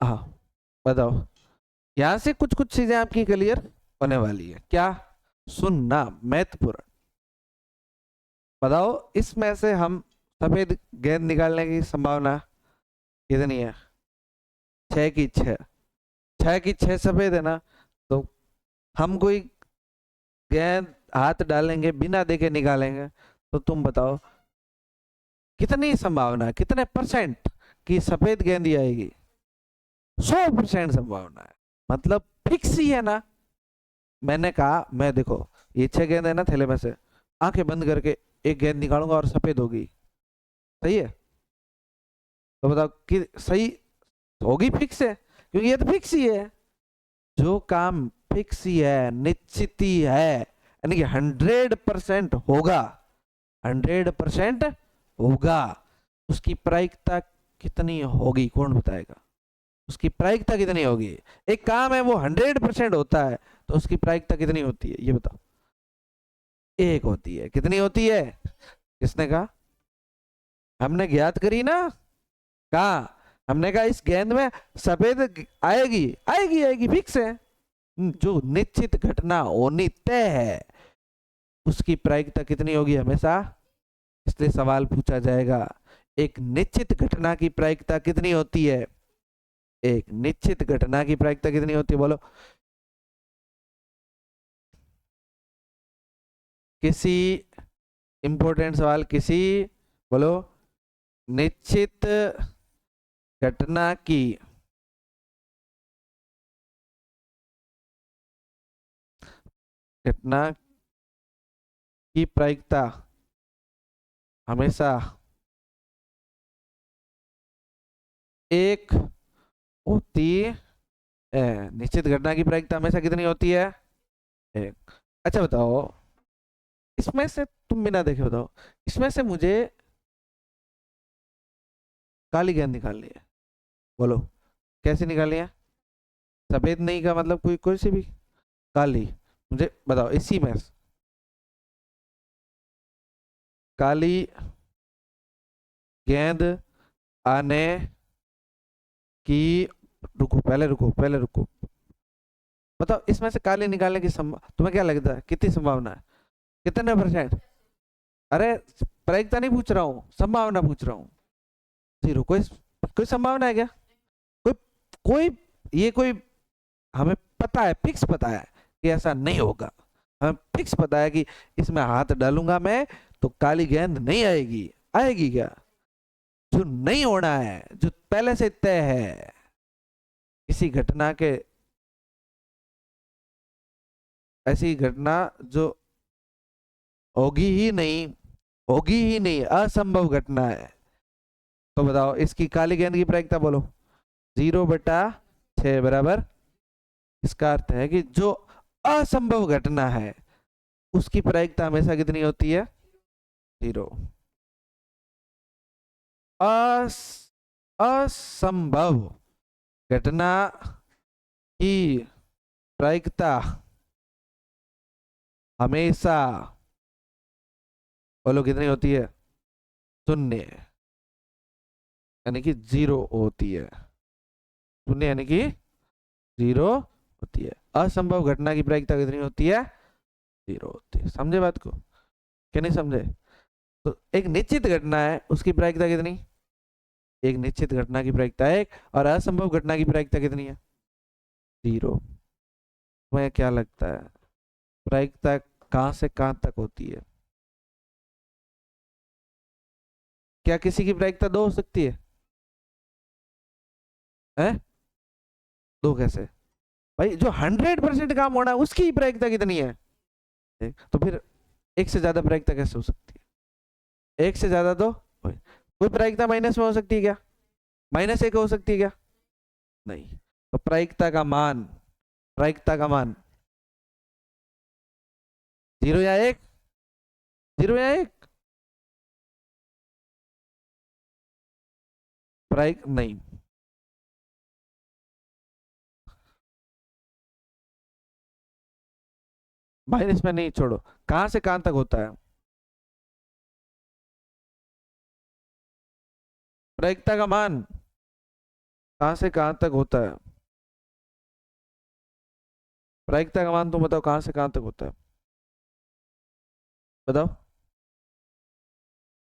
हाँ बताओ, यहाँ से कुछ कुछ चीजें आपकी क्लियर होने वाली है। क्या? सुनना, महत्वपूर्ण। बताओ, इसमें से हम सफेद गेंद निकालने की संभावना कितनी है? 6 की 6, 6 की 6 सफेद है ना। तो हम कोई गेंद हाथ डालेंगे बिना देखे निकालेंगे, तो तुम बताओ कितनी संभावना है, कितने परसेंट की सफेद गेंद ही आएगी? 100% संभावना है। मतलब फिक्स ही है ना। मैंने कहा, मैं देखो, ये 6 गेंद है ना थैले में से, आंखें बंद करके एक गेंद निकालूंगा और सफेद होगी। सही है? तो बताओ कि सही होगी, फिक्स है, क्योंकि ये तो फिक्स ही है। जो काम फिक्स ही है, निश्चित ही है, यानी कि 100% होगा, 100% होगा, उसकी प्रायिकता कितनी होगी? कौन बताएगा? उसकी प्रायिकता कितनी होगी? एक काम है वो 100% होता है, तो उसकी प्रायिकता कितनी होती है ये बताओ? 1 होती है। कितनी होती है? किसने कहा? हमने ज्ञात करी ना। कहा? हमने कहा इस गेंद में सफेद आएगी, आएगी, आएगी, फिक्स है। जो निश्चित घटना होनी तय है, उसकी प्रायिकता कितनी होगी हमेशा? इसलिए सवाल पूछा जाएगा, एक निश्चित घटना की प्रायिकता कितनी होती है? एक निश्चित घटना की प्रायिकता कितनी होती है? बोलो। किसी इंपॉर्टेंट सवाल, किसी, बोलो, निश्चित घटना की घटना की प्रायिकता हमेशा एक होती है। निश्चित घटना की प्रायिकता हमेशा कितनी होती है? एक। अच्छा बताओ, इसमें से तुम बिना देखे बताओ, इसमें से मुझे काली गेंद निकालनी है। बोलो, कैसे निकालनी है? सफेद नहीं का मतलब कोई कोई सी भी, काली। मुझे बताओ, इसी में काली गेंद आने की, रुको पहले, रुको पहले, रुको। बताओ, इसमें से काली निकालने की तुम्हें क्या लगता है कितनी संभावना है? कितने परसेंट? अरे, प्रायिकता नहीं पूछ रहा हूँ, संभावना पूछ रहा हूँ। 0? कोई कोई संभावना है क्या? कोई कोई ये कोई, हमें पता है, फिक्स पता है कि ऐसा नहीं होगा। हमें फिक्स पता है कि इसमें हाथ डालूंगा मैं तो काली गेंद नहीं आएगी। आएगी क्या? जो नहीं होना है, जो पहले से तय है, किसी घटना के, ऐसी घटना जो होगी ही नहीं, होगी ही नहीं, असंभव घटना है। तो बताओ, इसकी काली गेंद की प्रायिकता बोलो। 0/6 बराबर, इसका अर्थ है कि जो असंभव घटना है उसकी प्रायिकता हमेशा कितनी होती है? 0। अस असंभव घटना की प्रायिकता हमेशा, बोलो, कितनी होती है? 0, यानी कि 0 होती है। 0 यानी कि 0 होती है। असंभव घटना की प्रायिकता कितनी होती है? 0 होती है। समझे बात को? क्या नहीं समझे? तो एक निश्चित घटना है, उसकी प्रायिकता कितनी? एक निश्चित घटना की प्रायिकता 1, और असंभव घटना की प्रायिकता कितनी है? 0। तुम्हें क्या लगता है, प्रायिकता कहां से कहां तक होती है? क्या किसी की प्रायिकता 2 हो सकती है? हैं? 2 कैसे? भाई, जो 100% काम होना है उसकी प्रायिकता कितनी है? तो फिर एक से ज्यादा प्रायिकता कैसे हो सकती है? एक से ज्यादा तो कोई प्रायिकता माइनस में हो सकती है क्या? -1 हो सकती है क्या? नहीं। तो प्रायिकता का मान 0 या 1? 0 या 1? प्रायिक नहीं, माइनस में नहीं, छोड़ो। कहां से कहां तक होता है प्रायिकता का मान? कहाँ से कहाँ तक होता है? प्रायिकता का मान तुम बताओ, कहाँ से कहाँ तक होता है? बताओ।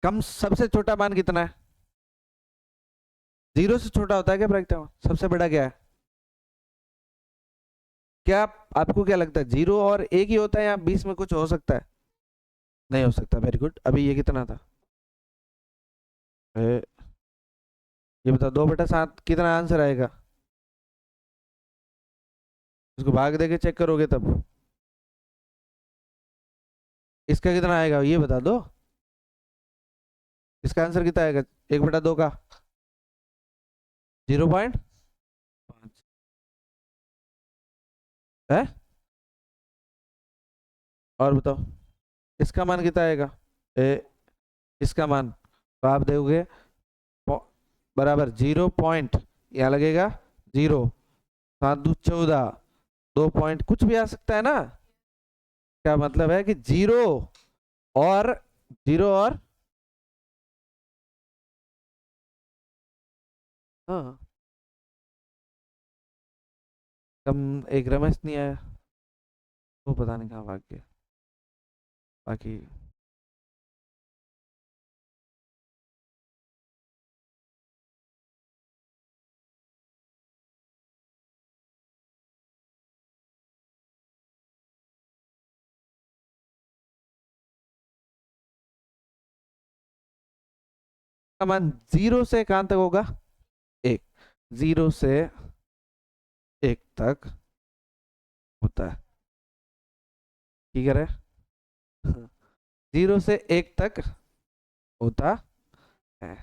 कम, सबसे छोटा मान कितना है? जीरो से छोटा होता है क्या प्रायिकता मान? सबसे बड़ा क्या है? क्या आपको क्या लगता है, जीरो और एक ही होता है या बीच में कुछ हो सकता है? नहीं हो सकता। Very good. अभी ये कितना था? ए, ये बताओ, 2/7 कितना आंसर आएगा? इसको भाग देके चेक करोगे तब। इसका कितना आएगा ये बता दो। इसका आंसर कितना आएगा 1/2 का? 0.5 है। और बताओ इसका मान कितना आएगा? इसका मान तो आप दोगे बराबर 0 पॉइंट, यहाँ लगेगा 0, 7 दूनी 14, 2 पॉइंट कुछ भी आ सकता है ना। क्या मतलब है कि और जीरो और हाँ। कम। एक रमेश नहीं आया, वो पता नहीं कहाँ भाग गया। बाकी का मान जीरो से कहाँ तक होगा? एक। जीरो से एक तक होता है। ठीक है। जीरो से एक तक होता है।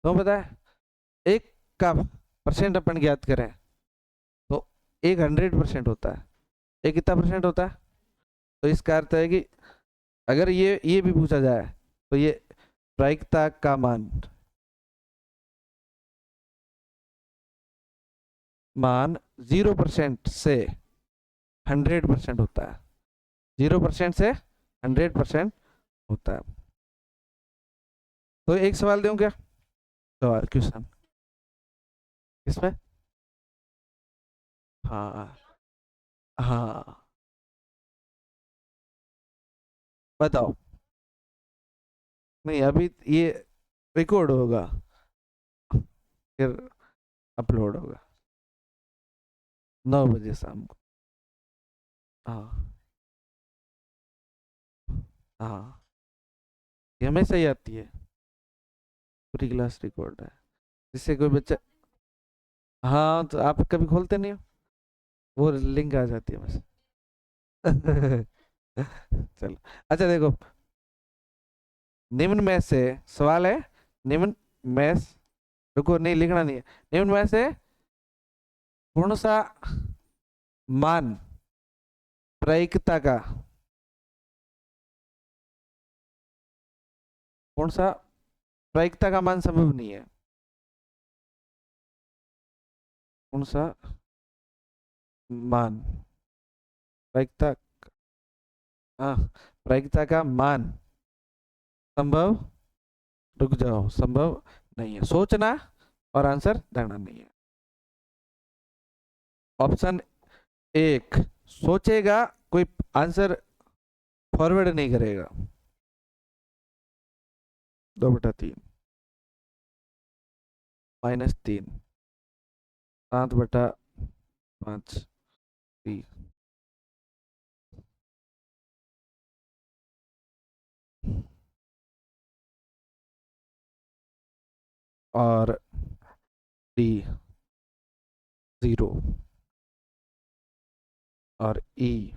तो पता है एक का परसेंट अपन ज्ञात करें तो एक 100% होता है। एक कितना परसेंट होता है? तो इसका अर्थ है कि अगर ये भी पूछा जाए तो ये प्रायिकता का मान, मान 0% से 100% होता है। 0% से 100% होता है। तो एक सवाल दूं क्या? सवाल क्वेश्चन इसमें। हाँ हाँ। बताओ। नहीं अभी ये रिकॉर्ड होगा, फिर अपलोड होगा 9 बजे शाम को। हाँ हाँ। ये हमेशा ही आती है, पूरी क्लास रिकॉर्ड है, जिससे कोई बच्चा। हाँ तो आप कभी खोलते नहीं हो, वो लिंक आ जाती है बस। चलो। अच्छा देखो, निम्न में से सवाल है, निम्न में रुको नहीं लिखना नहीं है। निम्न में से कौन सा मान प्रायिकता का, कौन सा प्रायिकता का मान संभव नहीं है? कौन सा मान प्रायिकता, हाँ, प्रायिकता का मान संभव, रुक जाओ, संभव नहीं है, सोचना और आंसर देना नहीं है। ऑप्शन एक, सोचेगा, कोई आंसर फॉरवर्ड नहीं करेगा। 2/3, -3, 7/5, 3। और डी 0, और ई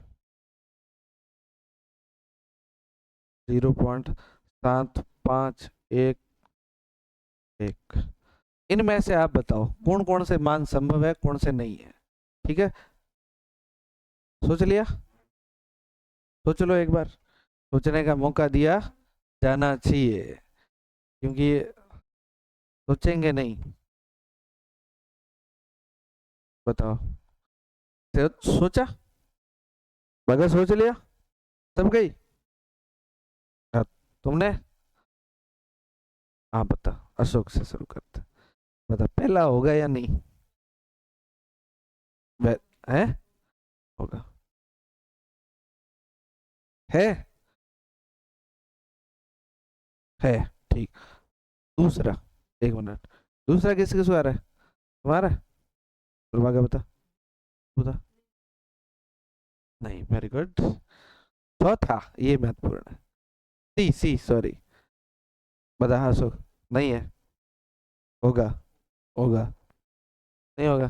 0.7511। इनमें से आप बताओ कौन कौन से मान संभव है, कौन से नहीं है। ठीक है, सोच लिया? सोच लो एक बार, सोचने का मौका दिया जाना चाहिए, क्योंकि सोचेंगे नहीं। बताओ। सोचा? बगैर सोच लिया सब गई। अब तुमने हाँ बता, अशोक से शुरू करते, बता पहला होगा या नहीं? है, होगा, है, है, ठीक। दूसरा, एक मिनट, दूसरा किस किस को आ रहा है? तुम्हारा? दुर्गा का बता, बता। नहीं, वेरी गुड। चौथा, ये महत्वपूर्ण है। सी सी सॉरी, बता। हाँ अशोक, नहीं है, होगा, होगा, नहीं होगा,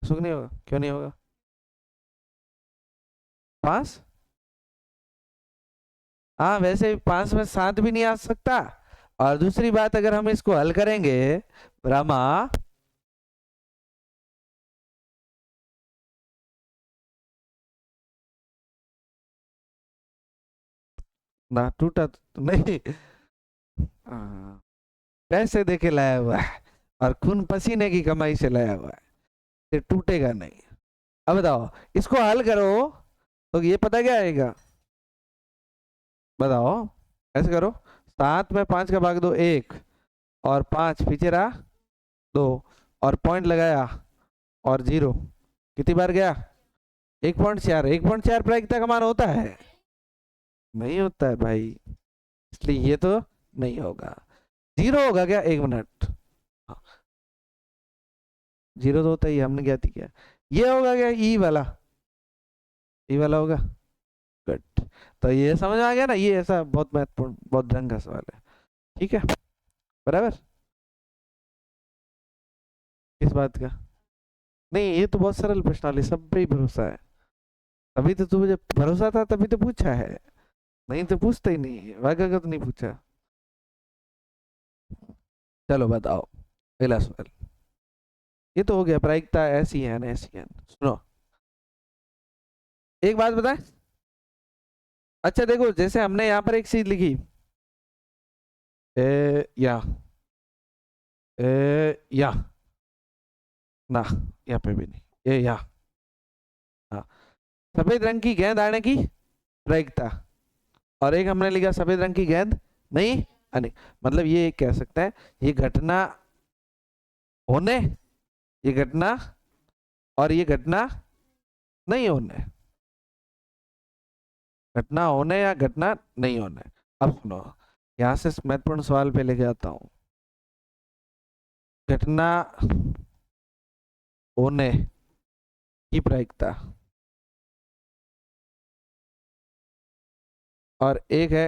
अशोक नहीं होगा, क्यों नहीं होगा? पांच, हाँ वैसे भी पांच में सात भी नहीं आ सकता। और दूसरी बात, अगर हम इसको हल करेंगे रामा, ना टूटा तो नहीं। हाँ, पैसे देके लाया हुआ है और खून पसीने की कमाई से लाया हुआ है, ये टूटेगा नहीं। अब बताओ, इसको हल करो तो ये पता क्या आएगा? बताओ, ऐसे करो, सात में पांच का भाग दो एक, और पांच पीछे रहा दो, और पॉइंट लगाया, और जीरो, कितनी बार गया? 1.4, 1.4 प्रायिकता का मान होता है? नहीं होता है भाई, इसलिए ये तो नहीं होगा। जीरो होगा क्या? एक मिनट, हाँ, जीरो तो होता ही, हमने क्या थी क्या, ये होगा क्या ई वाला? ई वाला होगा, गुड। तो ये समझ में आ गया ना, ये ऐसा बहुत महत्वपूर्ण, बहुत ढंग का सवाल है। ठीक है, बराबर। किस बात का? नहीं, ये तो बहुत सरल प्रश्नावली, सब पे ही भरोसा है। तभी तो तू, मुझे भरोसा था तभी तो पूछा है, नहीं तो पूछता ही नहीं, वाकई का तो नहीं पूछा। चलो बताओ, अगला सवाल। ये तो हो गया, प्रायिकता ऐसी है ना, ऐसी है ना। सुनो, एक बात बता। अच्छा देखो, जैसे हमने यहाँ पर एक चीज लिखी, या, या, ना, यहाँ पे भी नहीं, ये या, हाँ, सफेद रंग की गेंद आने की प्रायिकता, और एक हमने लिखा सफेद रंग की गेंद नहीं आने, मतलब ये कह सकते हैं, ये घटना होने, ये घटना, और ये घटना नहीं होने, घटना होने या घटना नहीं होने। अब सुनो, यहाँ से महत्वपूर्ण सवाल पे लेके आता हूँ। घटना होने की प्रायिकता, और एक है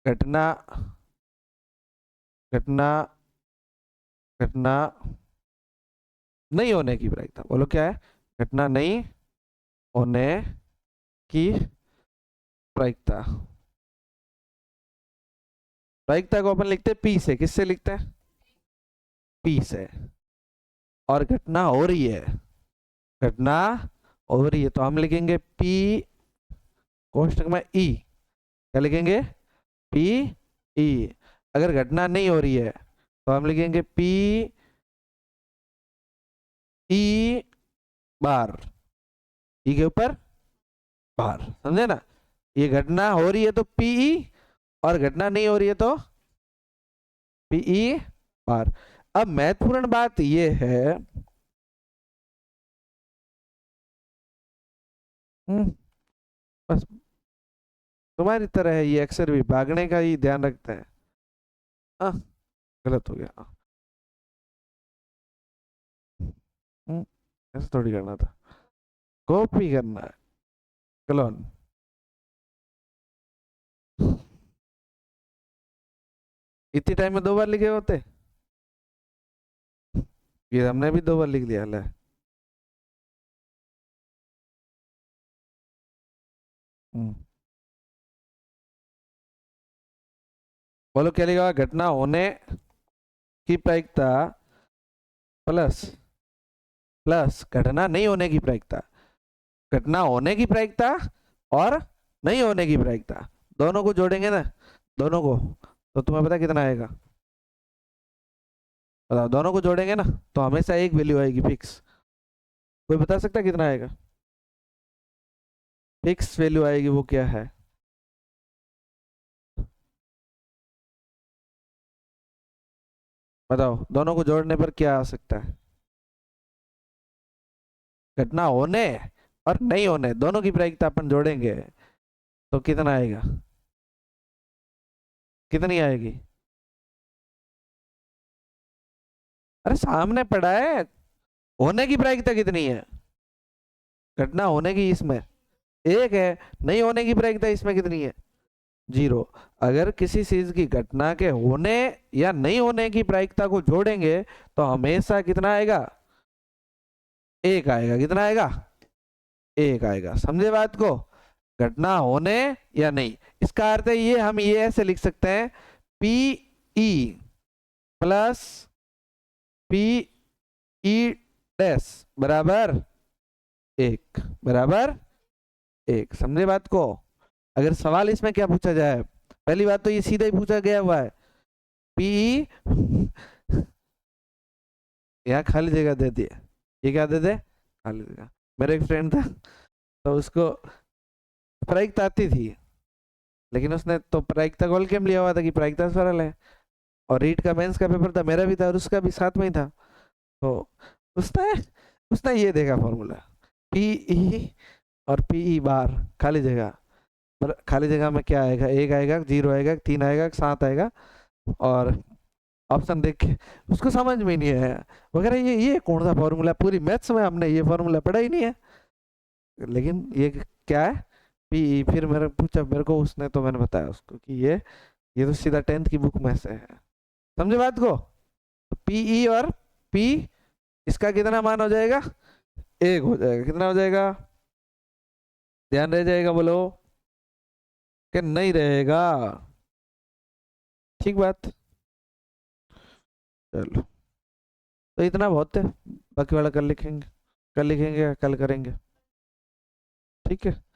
घटना, घटना, घटना नहीं होने की प्रायिकता। बोलो क्या है? घटना नहीं होने की प्रायिकता। प्रायिकता को अपन लिखते हैं पी से, किससे लिखते हैं? पी से। और घटना हो रही है, घटना हो रही है, तो हम लिखेंगे पी कोष्टक में ई, क्या लिखेंगे? P E. अगर घटना नहीं हो रही है तो हम लिखेंगे पी ई बार, ई के ऊपर बार, समझे ना? ये घटना हो रही है तो पीई, और घटना नहीं हो रही है तो पीई बार। अब महत्वपूर्ण बात ये है, बस तुम्हारी तरह है ये, अक्सर भी भागने का ही ध्यान रखता है। हाँ, गलत हो गया। हम्म, ऐसा थोड़ी करना था, कॉपी करना है, क्लोन। इतनी टाइम में दो बार लिखे होते, ये हमने भी दो बार लिख लिया है। हम्म, बोलो क्या लिखा हुआ? घटना होने की प्रायिकता प्लस, प्लस घटना नहीं होने की प्रायिकता। घटना होने की प्रायिकता और नहीं होने की प्रायिकता, दोनों को जोड़ेंगे ना, दोनों को, तो तुम्हें पता कितना आएगा? बताओ, दोनों को जोड़ेंगे ना, तो हमेशा एक वैल्यू आएगी फिक्स। कोई बता सकता है कितना आएगा? फिक्स वैल्यू आएगी, वो क्या है? बताओ दोनों को जोड़ने पर क्या आ सकता है? घटना होने और नहीं होने दोनों की प्रायिकता अपन जोड़ेंगे तो कितना आएगा? कितनी आएगी? अरे सामने पड़ा है। होने की प्रायिकता कितनी है? घटना होने की इसमें एक है, नहीं होने की प्रायिकता इसमें कितनी है? जीरो। अगर किसी चीज की घटना के होने या नहीं होने की प्रायिकता को जोड़ेंगे तो हमेशा कितना आएगा? एक आएगा। कितना आएगा? एक आएगा। समझे बात को? घटना होने या नहीं, इसका अर्थ है ये, हम ये ऐसे लिख सकते हैं, P E plus P E dash बराबर एक, बराबर एक। समझे बात को? अगर सवाल इसमें क्या पूछा जाए, पहली बात तो ये सीधा ही पूछा गया हुआ है, पी यहाँ खाली जगह दे दिए, ये क्या दे दे? खाली जगह। मेरा एक फ्रेंड था तो उसको प्रायिकता आती थी, लेकिन उसने तो प्रायिकता गोल केम लिया हुआ था कि प्रायिकता सरल है, और रीट का मेंस का पेपर था, मेरा भी था और उसका भी साथ में ही था। तो उसने उसने ये देखा फॉर्मूला, पी और पी बार खाली जगह, खाली जगह में क्या आएगा? एक आएगा, जीरो आएगा, तीन आएगा, सात आएगा, और ऑप्शन देख के उसको समझ में ही नहीं आया वगैरह, ये कौन सा फॉर्मूला? पूरी मैथ्स में हमने ये फॉर्मूला पढ़ा ही नहीं है, लेकिन ये क्या है? पी। फिर मेरे पूछा मेरे को उसने, तो मैंने बताया उसको कि ये तो सीधा 10th की बुक में से है। समझे बात को? पीई और पी, इसका कितना मान हो जाएगा? एक हो जाएगा। कितना हो जाएगा? ध्यान रह जाएगा बोलो कि नहीं रहेगा? ठीक बात। चलो, तो इतना बहुत है, बाकी वाला कल लिखेंगे, कल लिखेंगे, कल करेंगे। ठीक है।